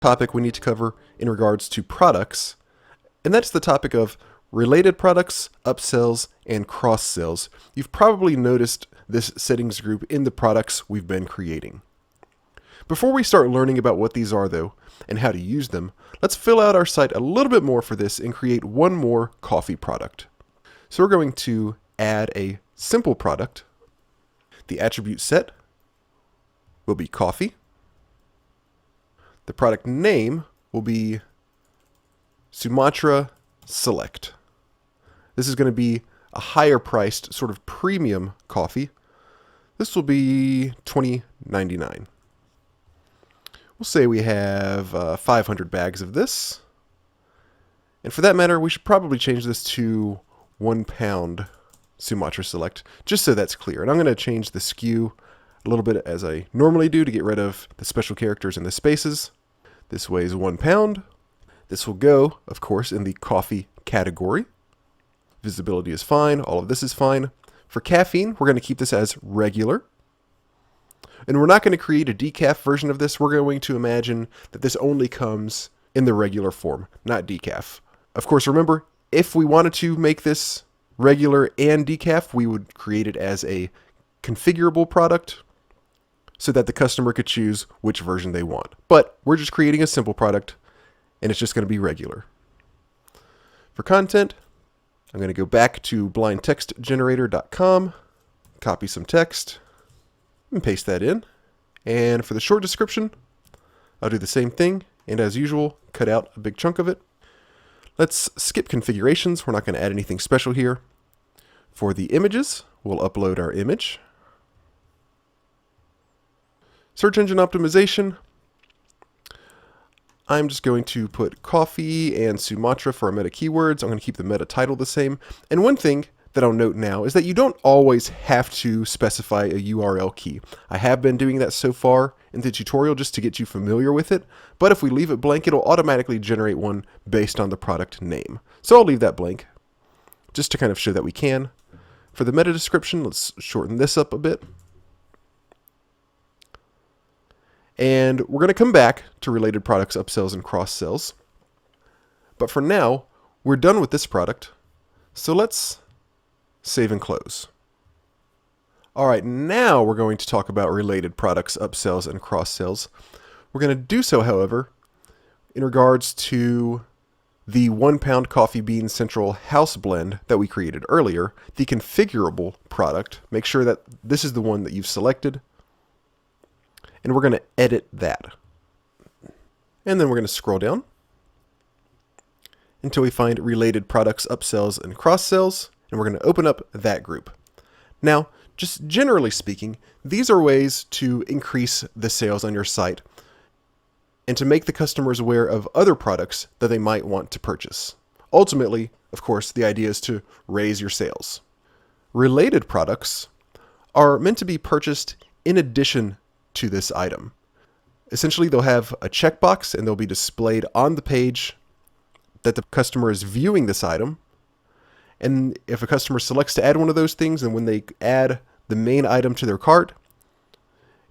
topic we need to cover in regards to products, and that's the topic of related products, upsells, and cross-sells. You've probably noticed this settings group in the products we've been creating. Before we start learning about what these are though, and how to use them, let's fill out our site a little bit more for this and create one more coffee product. So we're going to add a simple product. The attribute set will be coffee. The product name will be Sumatra Select. This is going to be a higher priced sort of premium coffee. This will be $20.99. We'll say we have 500 bags of this. And for that matter, we should probably change this to 1 pound Sumatra Select, just so that's clear. And I'm going to change the SKU a little bit as I normally do to get rid of the special characters and the spaces. This weighs 1 pound. This will go, of course, in the coffee category. Visibility is fine. All of this is fine. For caffeine, we're going to keep this as regular. And we're not going to create a decaf version of this. We're going to imagine that this only comes in the regular form, not decaf. Of course, remember, if we wanted to make this regular and decaf, we would create it as a configurable product so that the customer could choose which version they want. But we're just creating a simple product, and it's just going to be regular. For content, I'm going to go back to blindtextgenerator.com, copy some text, and paste that in. And for the short description, I'll do the same thing, and as usual, cut out a big chunk of it. Let's skip configurations. We're not going to add anything special here. For the images, we'll upload our image. Search engine optimization. I'm just going to put coffee and Sumatra for our meta keywords. I'm going to keep the meta title the same. And one thing that I'll note now is that you don't always have to specify a URL key. I have been doing that so far in the tutorial just to get you familiar with it, but if we leave it blank, it'll automatically generate one based on the product name. So I'll leave that blank just to kind of show that we can. For the meta description, let's shorten this up a bit. And we're going to come back to related products, upsells, and cross-sells. But for now, we're done with this product. So let's save and close. All right, now we're going to talk about related products, upsells, and cross-sells. We're going to do so, however, in regards to the 1 pound coffee bean central house blend that we created earlier, the configurable product. Make sure that this is the one that you've selected. And we're going to edit that. And then we're going to scroll down until we find related products, upsells, and cross-sells. And we're going to open up that group. Now, just generally speaking, these are ways to increase the sales on your site and to make the customers aware of other products that they might want to purchase. Ultimately, of course, the idea is to raise your sales. Related products are meant to be purchased in addition to this item. Essentially, they'll have a checkbox and they'll be displayed on the page that the customer is viewing this item. And if a customer selects to add one of those things, and when they add the main item to their cart,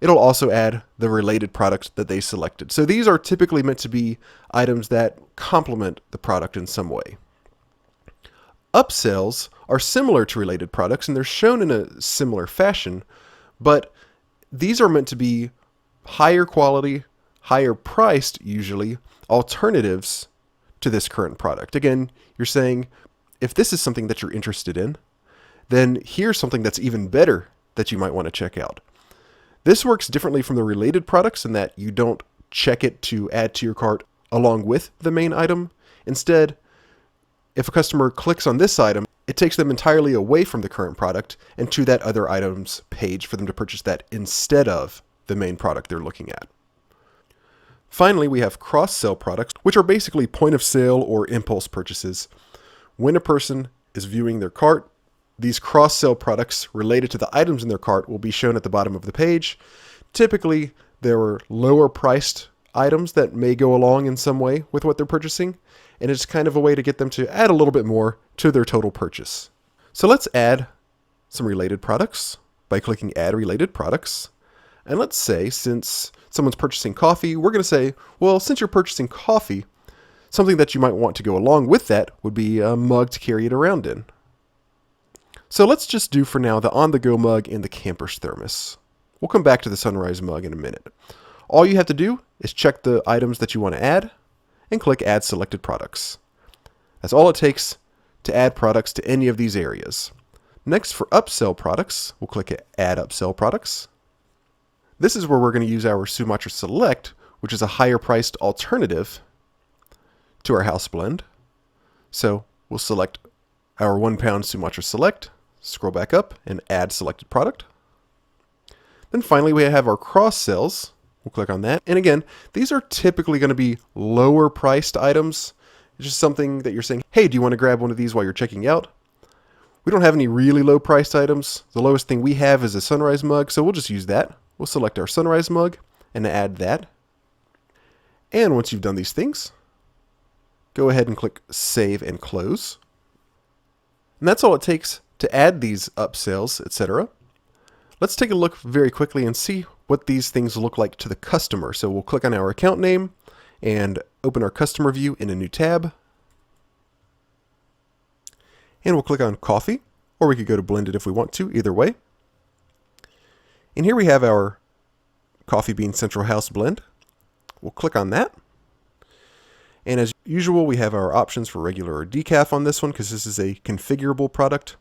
it'll also add the related product that they selected. So these are typically meant to be items that complement the product in some way. Upsells are similar to related products, and they're shown in a similar fashion, but these are meant to be higher quality, higher priced, usually, alternatives to this current product. Again, you're saying, if this is something that you're interested in, then here's something that's even better that you might want to check out. This works differently from the related products in that you don't check it to add to your cart along with the main item. Instead, if a customer clicks on this item, it takes them entirely away from the current product and to that other item's page for them to purchase that instead of the main product they're looking at. Finally, we have cross-sell products, which are basically point of sale or impulse purchases. When a person is viewing their cart, these cross-sell products related to the items in their cart will be shown at the bottom of the page. Typically, there are lower priced items that may go along in some way with what they're purchasing, and it's kind of a way to get them to add a little bit more to their total purchase. So let's add some related products by clicking Add Related Products. And let's say, since someone's purchasing coffee, we're going to say, well, since you're purchasing coffee, something that you might want to go along with that would be a mug to carry it around in. So let's just do for now the on-the-go mug and the camper's thermos. We'll come back to the sunrise mug in a minute. All you have to do is check the items that you want to add and click Add Selected Products. That's all it takes to add products to any of these areas. Next, for upsell products, we'll click Add Upsell Products. This is where we're going to use our Sumatra Select, which is a higher priced alternative to our house blend. So we'll select our 1 pound Sumatra Select, scroll back up and add selected product. Then finally we have our cross sells. We'll click on that. And again, these are typically going to be lower priced items. It's just something that you're saying, hey, do you want to grab one of these while you're checking out? We don't have any really low priced items. The lowest thing we have is a sunrise mug, so we'll just use that. We'll select our sunrise mug and add that. And once you've done these things, go ahead and click Save and Close. And that's all it takes to add these upsells, etc. Let's take a look very quickly and see what these things look like to the customer. So we'll click on our account name and open our customer view in a new tab. And we'll click on coffee, or we could go to blended if we want to, either way. And here we have our Coffee Bean Central House blend. We'll click on that. And as usual, we have our options for regular or decaf on this one because this is a configurable product.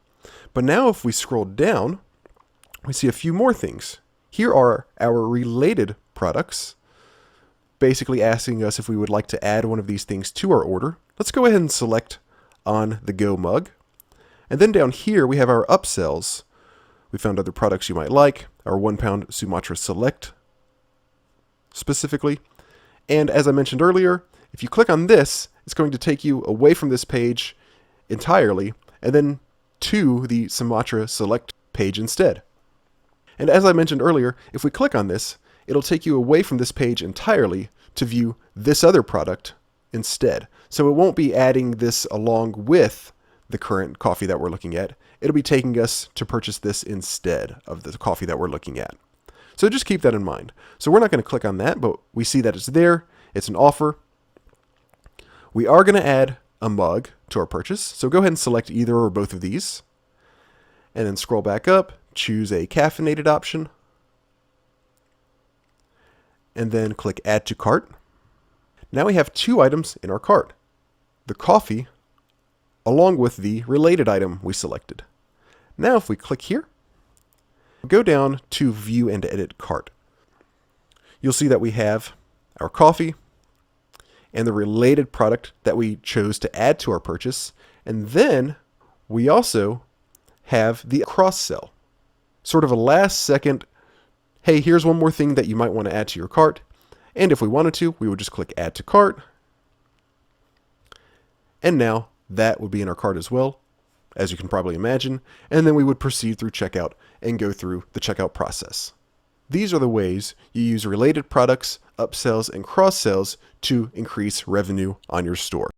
But now if we scroll down, we see a few more things. Here are our related products, basically asking us if we would like to add one of these things to our order. Let's go ahead and select on the go mug. And then down here we have our upsells. We found other products you might like, our 1 pound Sumatra Select specifically. And as I mentioned earlier, if you click on this, it's going to take you away from this page entirely and then to the Sumatra Select page instead. And as I mentioned earlier, if we click on this, it'll take you away from this page entirely to view this other product instead. So it won't be adding this along with the current coffee that we're looking at. It'll be taking us to purchase this instead of the coffee that we're looking at. So just keep that in mind. So we're not going to click on that, but we see that it's there. It's an offer. We are going to add a mug to our purchase. So go ahead and select either or both of these. And then scroll back up, choose a caffeinated option. And then click Add to Cart. Now we have 2 items in our cart. The coffee, along with the related item we selected. Now if we click here, go down to View and Edit Cart. You'll see that we have our coffee and the related product that we chose to add to our purchase. And then we also have the cross-sell. Sort of a last second, hey, here's one more thing that you might want to add to your cart. And if we wanted to, we would just click Add to Cart. And now that would be in our cart as well, as you can probably imagine. And then we would proceed through checkout and go through the checkout process. These are the ways you use related products, upsells, and cross-sells to increase revenue on your store.